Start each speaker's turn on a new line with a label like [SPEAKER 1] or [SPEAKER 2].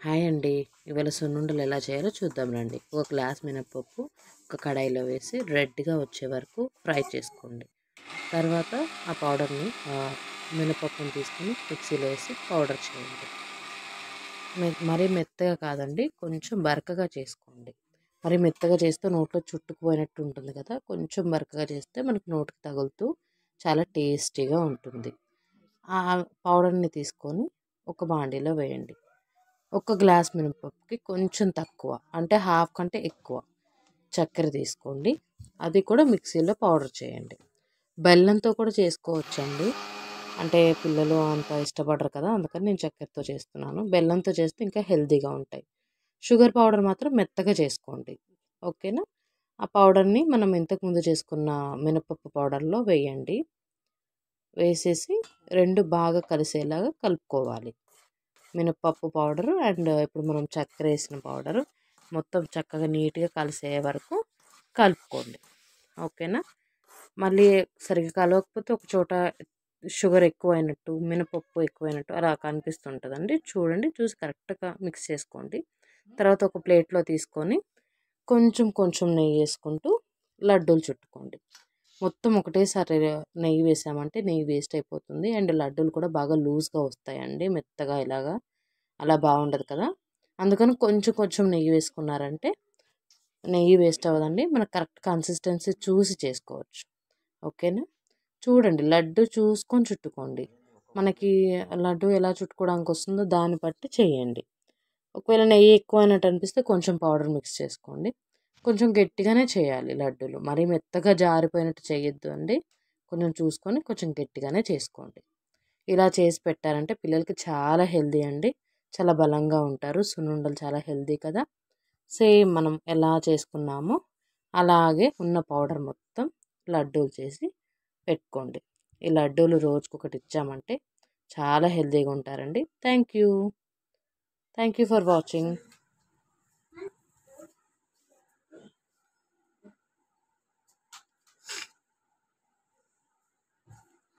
[SPEAKER 1] Hi అండి. ఇవాళ సున్నుండలు ఎలా చేయాలో చూద్దాం రండి. ఒక గ్లాస్ మినపప్పు ఒక కడాయిలో వేసి రెడ్గా వచ్చే వరకు ఫ్రై చేసుకోండి. తర్వాత ఆ పౌడర్ని మినపప్పుని తీసుకొని మిక్సీలో వేసి పౌడర్ చేయండి. మరీ మెత్తగా కాదండి, కొంచెం బరకగా చేసుకోండి. మరి మెత్తగా చేస్తే నోట్లో చుట్టుకుపోయినట్టు ఉంటుంది కదా, కొంచెం బరకగా చేస్తే మనకి నోటికి తగులుతూ చాలా టేస్టీగా ఉంటుంది. ఆ పౌడర్ని తీసుకొని ఒక బాండీలో వేయండి. ఒక గ్లాస్ మినపప్పుకి కొంచెం తక్కువ, అంటే హాఫ్ కంటే ఎక్కువ చక్కెర తీసుకోండి. అది కూడా మిక్సీలో పౌడర్ చేయండి. బెల్లంతో కూడా చేసుకోవచ్చండి, అంటే పిల్లలు అంత ఇష్టపడరు కదా, అందుకని నేను చక్కెరతో చేస్తున్నాను. బెల్లంతో చేస్తే ఇంకా హెల్తీగా ఉంటాయి. షుగర్ పౌడర్ మాత్రం మెత్తగా చేసుకోండి. ఓకేనా? ఆ పౌడర్ని మనం ఇంతకుముందు చేసుకున్న మినపప్పు పౌడర్లో వేయండి. వేసేసి రెండు బాగా కలిసేలాగా కలుపుకోవాలి. మినపప్పు పౌడరు అండ్ ఇప్పుడు మనం చక్కెర వేసిన పౌడరు మొత్తం చక్కగా నీట్గా కలిసే వరకు కలుపుకోండి. ఓకేనా? మళ్ళీ సరిగ్గా కలవకపోతే ఒక చోట షుగర్ ఎక్కువైనట్టు, మినపప్పు ఎక్కువైనట్టు అలా కనిపిస్తుంటుందండి. చూడండి, చూసి కరెక్ట్గా మిక్స్ చేసుకోండి. తర్వాత ఒక ప్లేట్లో తీసుకొని కొంచెం కొంచెం నెయ్యి వేసుకుంటూ లడ్డూలు చుట్టుకోండి. మొత్తం ఒకటేసారి నెయ్యి వేసామంటే నెయ్యి వేస్ట్ అయిపోతుంది, అండ్ లడ్డూలు కూడా బాగా లూజ్గా వస్తాయండి, మెత్తగా ఇలాగా అలా బాగుండదు కదా. అందుకని కొంచెం కొంచెం నెయ్యి వేసుకున్నారంటే నెయ్యి వేస్ట్ అవ్వదండి, మనకు కరెక్ట్ కన్సిస్టెన్సీ చూసి చేసుకోవచ్చు. ఓకేనా? చూడండి, లడ్డు చూసుకొని చుట్టుకోండి. మనకి లడ్డు ఎలా చుట్టుకోవడానికి వస్తుందో దాన్ని బట్టి చేయండి. ఒకవేళ నెయ్యి ఎక్కువ అయినట్టు అనిపిస్తే కొంచెం పౌడర్ మిక్స్ చేసుకోండి. కొంచెం గట్టిగానే చేయాలి లడ్డూలు, మరీ మెత్తగా జారిపోయినట్టు చేయొద్దు అండి. కొంచెం చూసుకొని కొంచెం గట్టిగానే చేసుకోండి. ఇలా చేసి పెట్టారంటే పిల్లలకి చాలా హెల్తీ అండి, చాలా బలంగా ఉంటారు. సున్నుండలు చాలా హెల్తీ కదా. సేమ్ మనం ఎలా చేసుకున్నామో అలాగే ఉన్న పౌడర్ మొత్తం లడ్డూలు చేసి పెట్టుకోండి. ఈ లడ్డూలు రోజుకొకటి ఇచ్చామంటే చాలా హెల్తీగా ఉంటారండి. Thank you for watching.